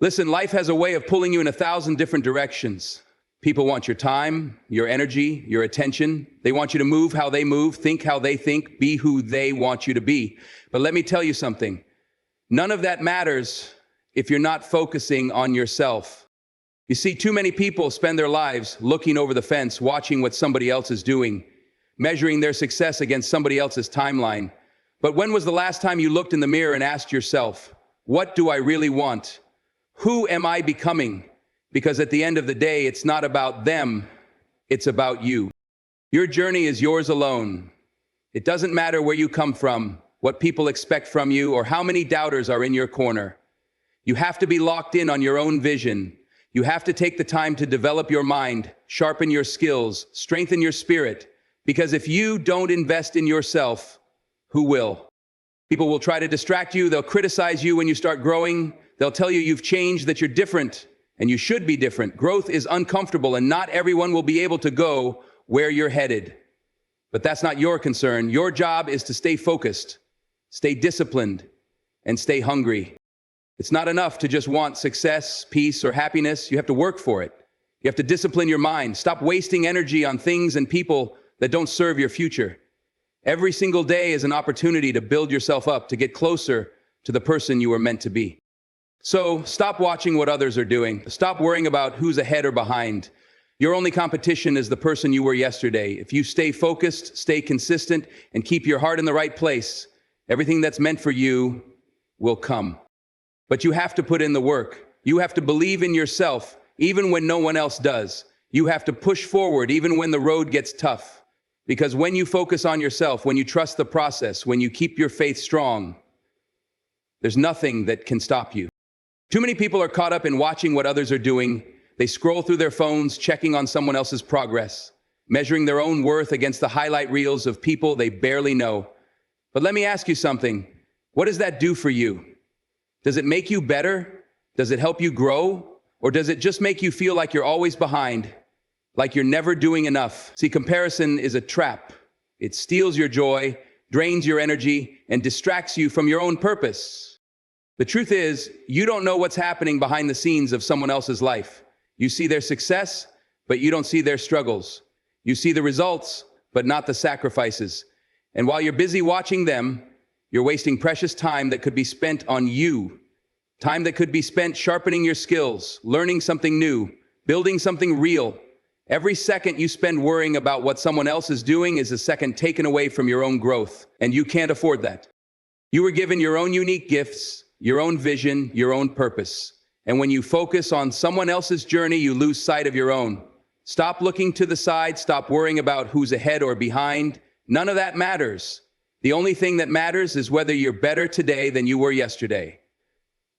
Listen, life has a way of pulling you in 1,000 different directions. People want your time, your energy, your attention. They want you to move how they move, think how they think, be who they want you to be. But let me tell you something. None of that matters if you're not focusing on yourself. You see, too many people spend their lives looking over the fence, watching what somebody else is doing, measuring their success against somebody else's timeline. But when was the last time you looked in the mirror and asked yourself, what do I really want? Who am I becoming? Because at the end of the day, it's not about them, it's about you. Your journey is yours alone. It doesn't matter where you come from, what people expect from you, or how many doubters are in your corner. You have to be locked in on your own vision. You have to take the time to develop your mind, sharpen your skills, strengthen your spirit, because if you don't invest in yourself, who will? People will try to distract you, they'll criticize you when you start growing, they'll tell you you've changed, that you're different, and you should be different. Growth is uncomfortable, and not everyone will be able to go where you're headed. But that's not your concern. Your job is to stay focused, stay disciplined, and stay hungry. It's not enough to just want success, peace, or happiness. You have to work for it. You have to discipline your mind. Stop wasting energy on things and people that don't serve your future. Every single day is an opportunity to build yourself up, to get closer to the person you were meant to be. So stop watching what others are doing. Stop worrying about who's ahead or behind. Your only competition is the person you were yesterday. If you stay focused, stay consistent, and keep your heart in the right place, everything that's meant for you will come. But you have to put in the work. You have to believe in yourself, even when no one else does. You have to push forward, even when the road gets tough. Because when you focus on yourself, when you trust the process, when you keep your faith strong, there's nothing that can stop you. Too many people are caught up in watching what others are doing. They scroll through their phones, checking on someone else's progress, measuring their own worth against the highlight reels of people they barely know. But let me ask you something. What does that do for you? Does it make you better? Does it help you grow? Or does it just make you feel like you're always behind, like you're never doing enough? See, comparison is a trap. It steals your joy, drains your energy, and distracts you from your own purpose. The truth is, you don't know what's happening behind the scenes of someone else's life. You see their success, but you don't see their struggles. You see the results, but not the sacrifices. And while you're busy watching them, you're wasting precious time that could be spent on you. Time that could be spent sharpening your skills, learning something new, building something real. Every second you spend worrying about what someone else is doing is a second taken away from your own growth, and you can't afford that. You were given your own unique gifts, your own vision, your own purpose. And when you focus on someone else's journey, you lose sight of your own. Stop looking to the side, stop worrying about who's ahead or behind. None of that matters. The only thing that matters is whether you're better today than you were yesterday.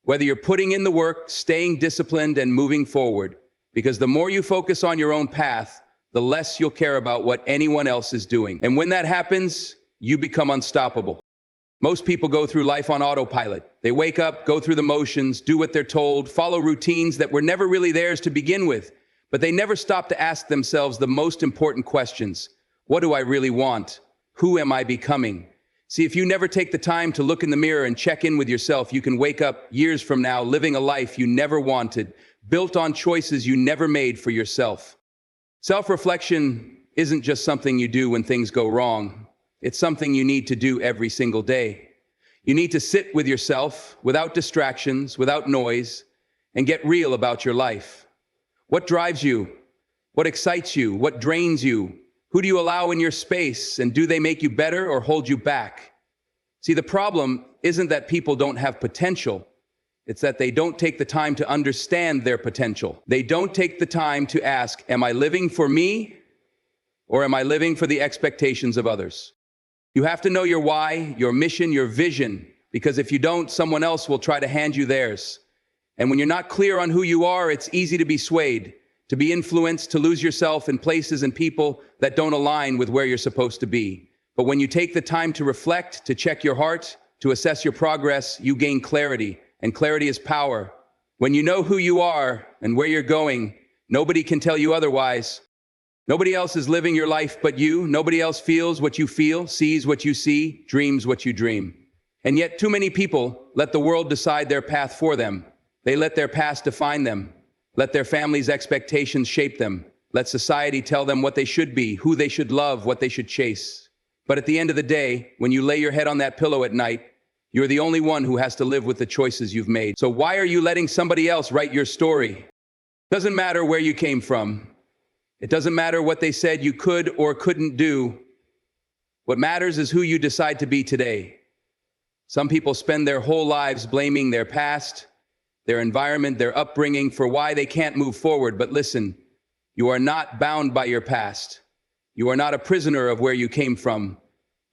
Whether you're putting in the work, staying disciplined, and moving forward. Because the more you focus on your own path, the less you'll care about what anyone else is doing. And when that happens, you become unstoppable. Most people go through life on autopilot. They wake up, go through the motions, do what they're told, follow routines that were never really theirs to begin with. But they never stop to ask themselves the most important questions. What do I really want? Who am I becoming? See, if you never take the time to look in the mirror and check in with yourself, you can wake up years from now living a life you never wanted, built on choices you never made for yourself. Self-reflection isn't just something you do when things go wrong. It's something you need to do every single day. You need to sit with yourself without distractions, without noise, and get real about your life. What drives you? What excites you? What drains you? Who do you allow in your space, and do they make you better or hold you back? See, the problem isn't that people don't have potential. It's that they don't take the time to understand their potential. They don't take the time to ask, am I living for me, or am I living for the expectations of others? You have to know your why, your mission, your vision, because if you don't, someone else will try to hand you theirs. And when you're not clear on who you are, it's easy to be swayed, to be influenced, to lose yourself in places and people that don't align with where you're supposed to be. But when you take the time to reflect, to check your heart, to assess your progress, you gain clarity, and clarity is power. When you know who you are and where you're going, nobody can tell you otherwise. Nobody else is living your life but you. Nobody else feels what you feel, sees what you see, dreams what you dream. And yet too many people let the world decide their path for them. They let their past define them, let their family's expectations shape them, let society tell them what they should be, who they should love, what they should chase. But at the end of the day, when you lay your head on that pillow at night, you're the only one who has to live with the choices you've made. So why are you letting somebody else write your story? Doesn't matter where you came from. It doesn't matter what they said you could or couldn't do. What matters is who you decide to be today. Some people spend their whole lives blaming their past, their environment, their upbringing for why they can't move forward. But listen, you are not bound by your past. You are not a prisoner of where you came from.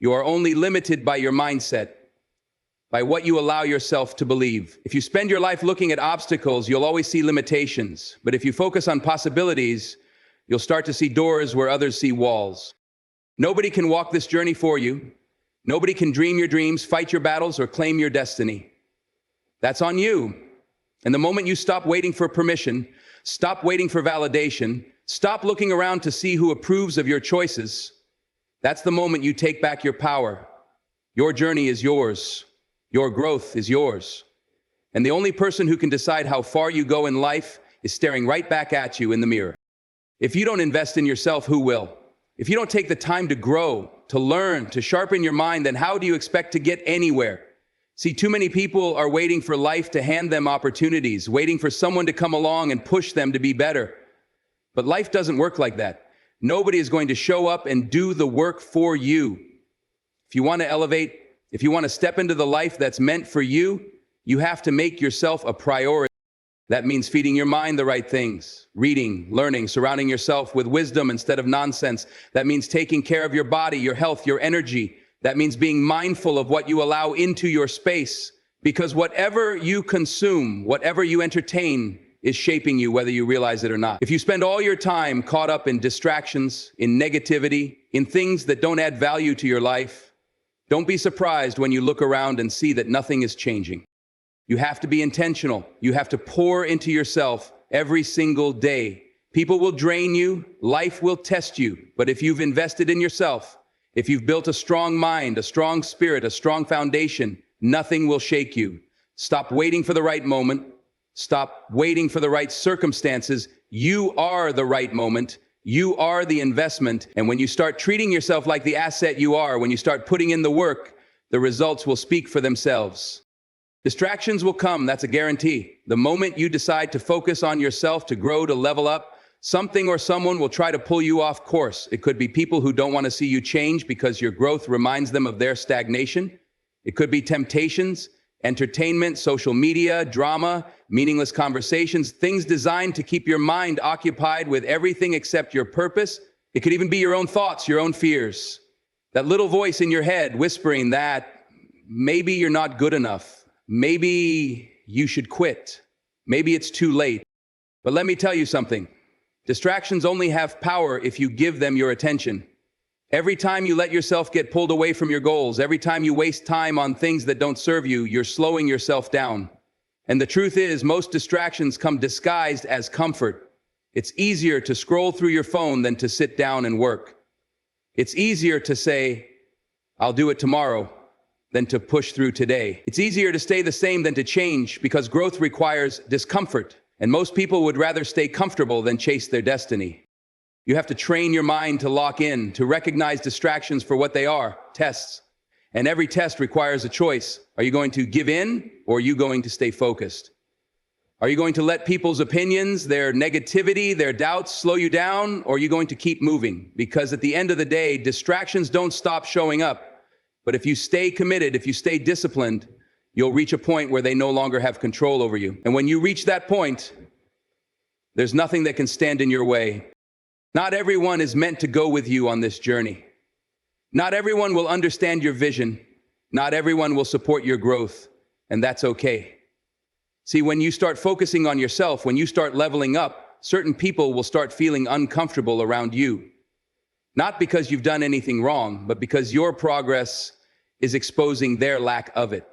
You are only limited by your mindset, by what you allow yourself to believe. If you spend your life looking at obstacles, you'll always see limitations. But if you focus on possibilities, you'll start to see doors where others see walls. Nobody can walk this journey for you. Nobody can dream your dreams, fight your battles, or claim your destiny. That's on you. And the moment you stop waiting for permission, stop waiting for validation, stop looking around to see who approves of your choices, that's the moment you take back your power. Your journey is yours. Your growth is yours. And the only person who can decide how far you go in life is staring right back at you in the mirror. If you don't invest in yourself, who will? If you don't take the time to grow, to learn, to sharpen your mind, then how do you expect to get anywhere? See, too many people are waiting for life to hand them opportunities, waiting for someone to come along and push them to be better. But life doesn't work like that. Nobody is going to show up and do the work for you. If you want to elevate, if you want to step into the life that's meant for you, you have to make yourself a priority. That means feeding your mind the right things, reading, learning, surrounding yourself with wisdom instead of nonsense. That means taking care of your body, your health, your energy. That means being mindful of what you allow into your space, because whatever you consume, whatever you entertain is shaping you, whether you realize it or not. If you spend all your time caught up in distractions, in negativity, in things that don't add value to your life, don't be surprised when you look around and see that nothing is changing. You have to be intentional. You have to pour into yourself every single day. People will drain you. Life will test you. But if you've invested in yourself, if you've built a strong mind, a strong spirit, a strong foundation, nothing will shake you. Stop waiting for the right moment. Stop waiting for the right circumstances. You are the right moment. You are the investment. And when you start treating yourself like the asset you are, when you start putting in the work, the results will speak for themselves. Distractions will come, that's a guarantee. The moment you decide to focus on yourself, to grow, to level up, something or someone will try to pull you off course. It could be people who don't want to see you change because your growth reminds them of their stagnation. It could be temptations, entertainment, social media, drama, meaningless conversations, things designed to keep your mind occupied with everything except your purpose. It could even be your own thoughts, your own fears. That little voice in your head whispering that maybe you're not good enough. Maybe you should quit. Maybe it's too late. But let me tell you something. Distractions only have power if you give them your attention. Every time you let yourself get pulled away from your goals, every time you waste time on things that don't serve you, you're slowing yourself down. And the truth is, most distractions come disguised as comfort. It's easier to scroll through your phone than to sit down and work. It's easier to say, I'll do it tomorrow, than to push through today. It's easier to stay the same than to change because growth requires discomfort, and most people would rather stay comfortable than chase their destiny. You have to train your mind to lock in, to recognize distractions for what they are, tests. And every test requires a choice. Are you going to give in, or are you going to stay focused? Are you going to let people's opinions, their negativity, their doubts slow you down, or are you going to keep moving? Because at the end of the day, distractions don't stop showing up. But if you stay committed, if you stay disciplined, you'll reach a point where they no longer have control over you. And when you reach that point, there's nothing that can stand in your way. Not everyone is meant to go with you on this journey. Not everyone will understand your vision. Not everyone will support your growth, and that's okay. See, when you start focusing on yourself, when you start leveling up, certain people will start feeling uncomfortable around you. Not because you've done anything wrong, but because your progress is exposing their lack of it.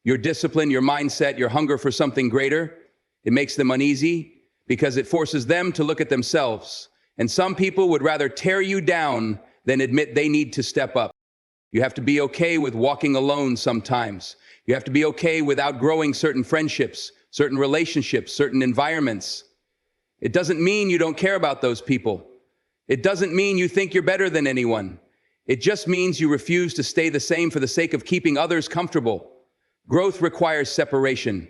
Your discipline, your mindset, your hunger for something greater, it makes them uneasy because it forces them to look at themselves. And some people would rather tear you down than admit they need to step up. You have to be okay with walking alone sometimes. You have to be okay with outgrowing certain friendships, certain relationships, certain environments. It doesn't mean you don't care about those people. It doesn't mean you think you're better than anyone. It just means you refuse to stay the same for the sake of keeping others comfortable. Growth requires separation.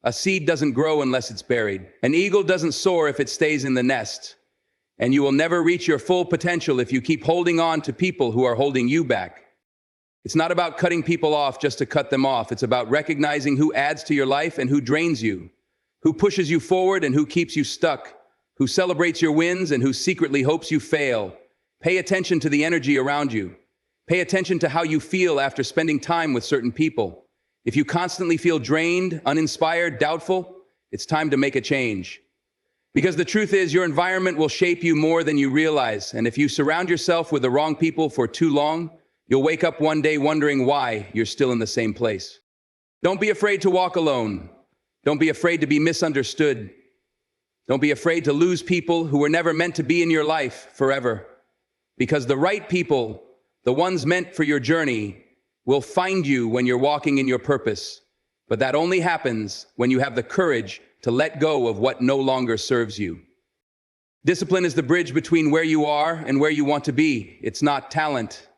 A seed doesn't grow unless it's buried. An eagle doesn't soar if it stays in the nest. And you will never reach your full potential if you keep holding on to people who are holding you back. It's not about cutting people off just to cut them off. It's about recognizing who adds to your life and who drains you, who pushes you forward and who keeps you stuck, who celebrates your wins and who secretly hopes you fail. Pay attention to the energy around you. Pay attention to how you feel after spending time with certain people. If you constantly feel drained, uninspired, doubtful, it's time to make a change. Because the truth is, your environment will shape you more than you realize. And if you surround yourself with the wrong people for too long, you'll wake up one day wondering why you're still in the same place. Don't be afraid to walk alone. Don't be afraid to be misunderstood. Don't be afraid to lose people who were never meant to be in your life forever. Because the right people, the ones meant for your journey, will find you when you're walking in your purpose. But that only happens when you have the courage to let go of what no longer serves you. Discipline is the bridge between where you are and where you want to be. It's not talent.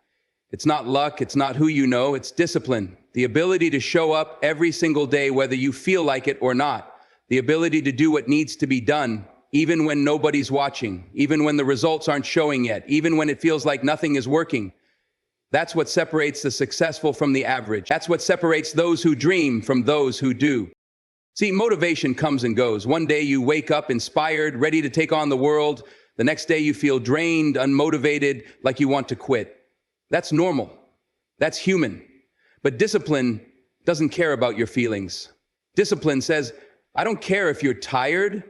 It's not luck. It's not who you know. It's discipline. The ability to show up every single day, whether you feel like it or not. The ability to do what needs to be done, even when nobody's watching, even when the results aren't showing yet, even when it feels like nothing is working. That's what separates the successful from the average. That's what separates those who dream from those who do. See, motivation comes and goes. One day you wake up inspired, ready to take on the world. The next day you feel drained, unmotivated, like you want to quit. That's normal. That's human. But discipline doesn't care about your feelings. Discipline says, I don't care if you're tired.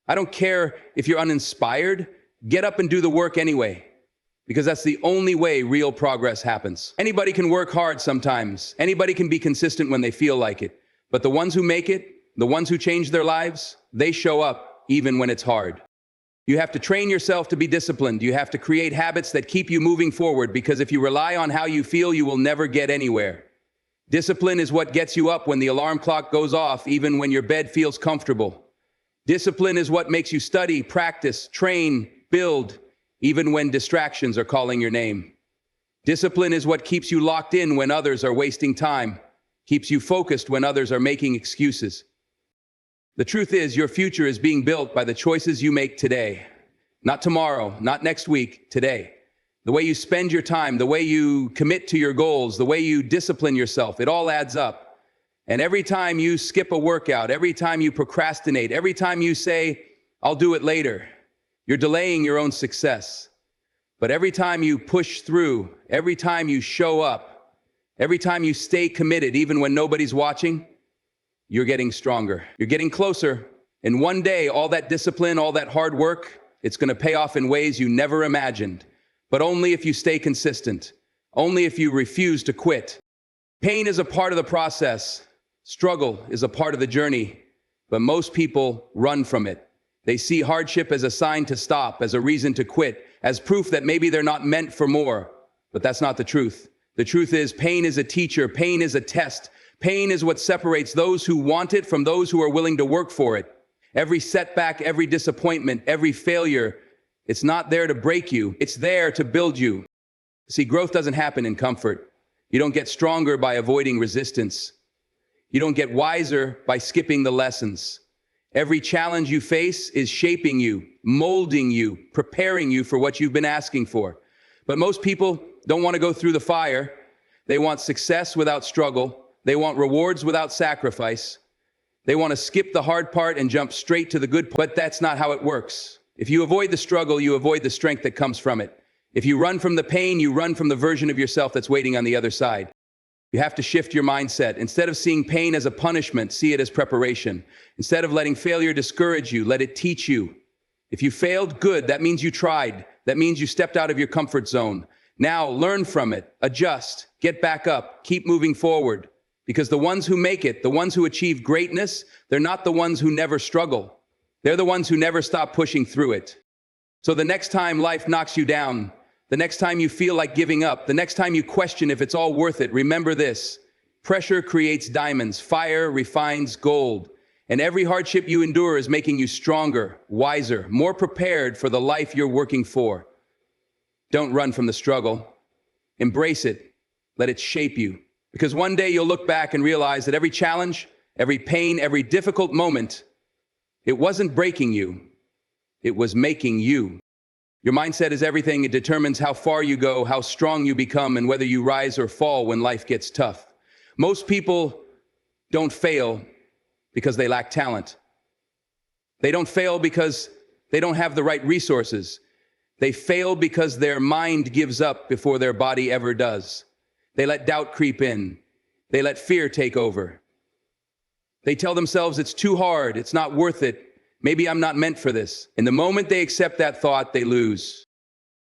I don't care if you're uninspired. Get up and do the work anyway. Because that's the only way real progress happens. Anybody can work hard sometimes. Anybody can be consistent when they feel like it. But the ones who make it, the ones who change their lives, they show up even when it's hard. You have to train yourself to be disciplined. You have to create habits that keep you moving forward, because if you rely on how you feel, you will never get anywhere. Discipline is what gets you up when the alarm clock goes off, even when your bed feels comfortable. Discipline is what makes you study, practice, train, build, even when distractions are calling your name. Discipline is what keeps you locked in when others are wasting time, keeps you focused when others are making excuses. The truth is, your future is being built by the choices you make today. Not tomorrow, not next week, today. The way you spend your time, the way you commit to your goals, the way you discipline yourself, it all adds up. And every time you skip a workout, every time you procrastinate, every time you say, I'll do it later, you're delaying your own success. But every time you push through, every time you show up, every time you stay committed, even when nobody's watching, you're getting stronger. You're getting closer. And one day, all that discipline, all that hard work, it's going to pay off in ways you never imagined. But only if you stay consistent. Only if you refuse to quit. Pain is a part of the process. Struggle is a part of the journey. But most people run from it. They see hardship as a sign to stop, as a reason to quit, as proof that maybe they're not meant for more. But that's not the truth. The truth is, pain is a teacher. Pain is a test. Pain is what separates those who want it from those who are willing to work for it. Every setback, every disappointment, every failure, it's not there to break you. It's there to build you. See, growth doesn't happen in comfort. You don't get stronger by avoiding resistance. You don't get wiser by skipping the lessons. Every challenge you face is shaping you, molding you, preparing you for what you've been asking for. But most people don't want to go through the fire. They want success without struggle. They want rewards without sacrifice. They want to skip the hard part and jump straight to the good part. But that's not how it works. If you avoid the struggle, you avoid the strength that comes from it. If you run from the pain, you run from the version of yourself that's waiting on the other side. You have to shift your mindset. Instead of seeing pain as a punishment, see it as preparation. Instead of letting failure discourage you, let it teach you. If you failed, good. That means you tried. That means you stepped out of your comfort zone. Now learn from it, adjust, get back up, keep moving forward. Because the ones who make it, the ones who achieve greatness, they're not the ones who never struggle. They're the ones who never stop pushing through it. So the next time life knocks you down, the next time you feel like giving up, the next time you question if it's all worth it, remember this. Pressure creates diamonds. Fire refines gold. And every hardship you endure is making you stronger, wiser, more prepared for the life you're working for. Don't run from the struggle. Embrace it. Let it shape you. Because one day you'll look back and realize that every challenge, every pain, every difficult moment, it wasn't breaking you. It was making you. Your mindset is everything. It determines how far you go, how strong you become, and whether you rise or fall when life gets tough. Most people don't fail because they lack talent. They don't fail because they don't have the right resources. They fail because their mind gives up before their body ever does. They let doubt creep in. They let fear take over. They tell themselves it's too hard, it's not worth it, maybe I'm not meant for this. And the moment they accept that thought, they lose.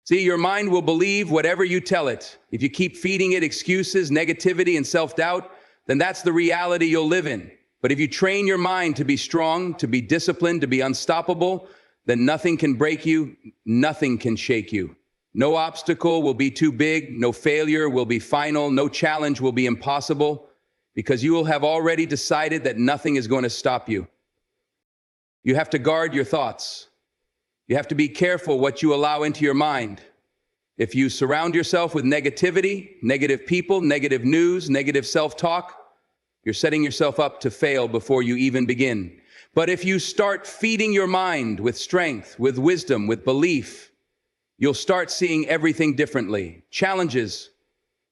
See, your mind will believe whatever you tell it. If you keep feeding it excuses, negativity, and self-doubt, then that's the reality you'll live in. But if you train your mind to be strong, to be disciplined, to be unstoppable, then nothing can break you, nothing can shake you. No obstacle will be too big, no failure will be final, no challenge will be impossible, because you will have already decided that nothing is going to stop you. You have to guard your thoughts. You have to be careful what you allow into your mind. If you surround yourself with negativity, negative people, negative news, negative self-talk, you're setting yourself up to fail before you even begin. But if you start feeding your mind with strength, with wisdom, with belief, you'll start seeing everything differently. Challenges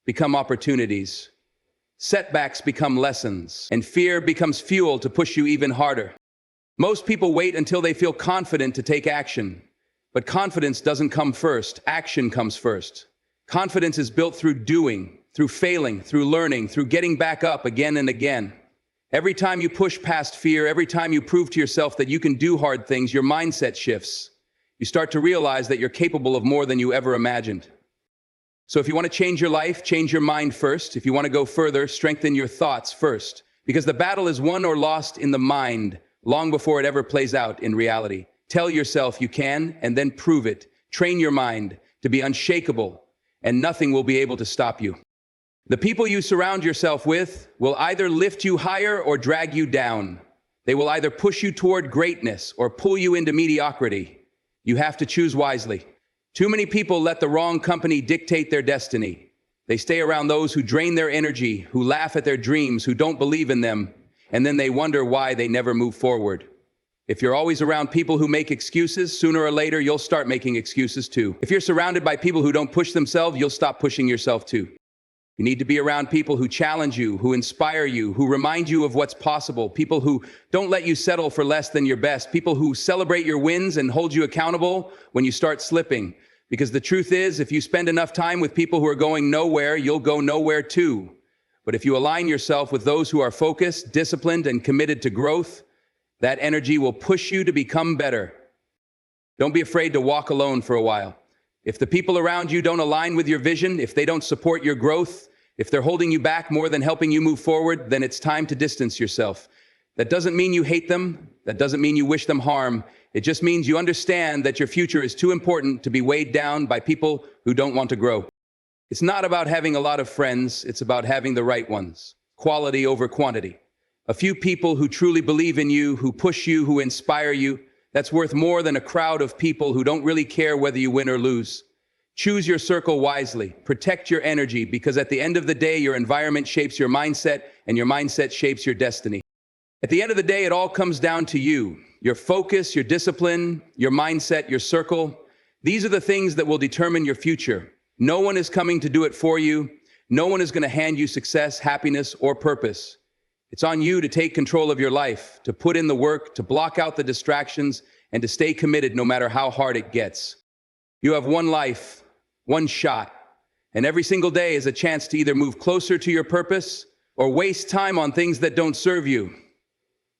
become opportunities. Setbacks become lessons, and fear becomes fuel to push you even harder. Most people wait until they feel confident to take action. But confidence doesn't come first, action comes first. Confidence is built through doing, through failing, through learning, through getting back up again and again. Every time you push past fear, every time you prove to yourself that you can do hard things, your mindset shifts. You start to realize that you're capable of more than you ever imagined. So if you want to change your life, change your mind first. If you want to go further, strengthen your thoughts first. Because the battle is won or lost in the mind long before it ever plays out in reality. Tell yourself you can, and then prove it. Train your mind to be unshakable, and nothing will be able to stop you. The people you surround yourself with will either lift you higher or drag you down. They will either push you toward greatness or pull you into mediocrity. You have to choose wisely. Too many people let the wrong company dictate their destiny. They stay around those who drain their energy, who laugh at their dreams, who don't believe in them, and then they wonder why they never move forward. If you're always around people who make excuses, sooner or later you'll start making excuses too. If you're surrounded by people who don't push themselves, you'll stop pushing yourself too. You need to be around people who challenge you, who inspire you, who remind you of what's possible, people who don't let you settle for less than your best, people who celebrate your wins and hold you accountable when you start slipping. Because the truth is, if you spend enough time with people who are going nowhere, you'll go nowhere too. But if you align yourself with those who are focused, disciplined, and committed to growth, that energy will push you to become better. Don't be afraid to walk alone for a while. If the people around you don't align with your vision, if they don't support your growth, if they're holding you back more than helping you move forward, then it's time to distance yourself. That doesn't mean you hate them. That doesn't mean you wish them harm. It just means you understand that your future is too important to be weighed down by people who don't want to grow. It's not about having a lot of friends. It's about having the right ones. Quality over quantity. A few people who truly believe in you, who push you, who inspire you, that's worth more than a crowd of people who don't really care whether you win or lose. Choose your circle wisely. Protect your energy, because at the end of the day, your environment shapes your mindset, and your mindset shapes your destiny. At the end of the day, it all comes down to you. Your focus, your discipline, your mindset, your circle. These are the things that will determine your future. No one is coming to do it for you. No one is going to hand you success, happiness, or purpose. It's on you to take control of your life, to put in the work, to block out the distractions, and to stay committed no matter how hard it gets. You have one life, one shot, and every single day is a chance to either move closer to your purpose or waste time on things that don't serve you.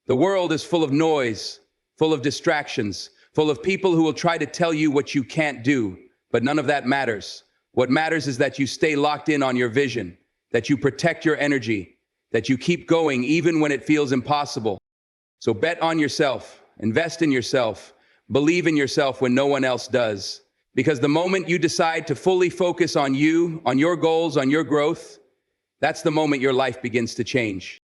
The world is full of noise, full of distractions, full of people who will try to tell you what you can't do, but none of that matters. What matters is that you stay locked in on your vision, that you protect your energy, that you keep going even when it feels impossible. So bet on yourself, invest in yourself, believe in yourself when no one else does. Because the moment you decide to fully focus on you, on your goals, on your growth, that's the moment your life begins to change.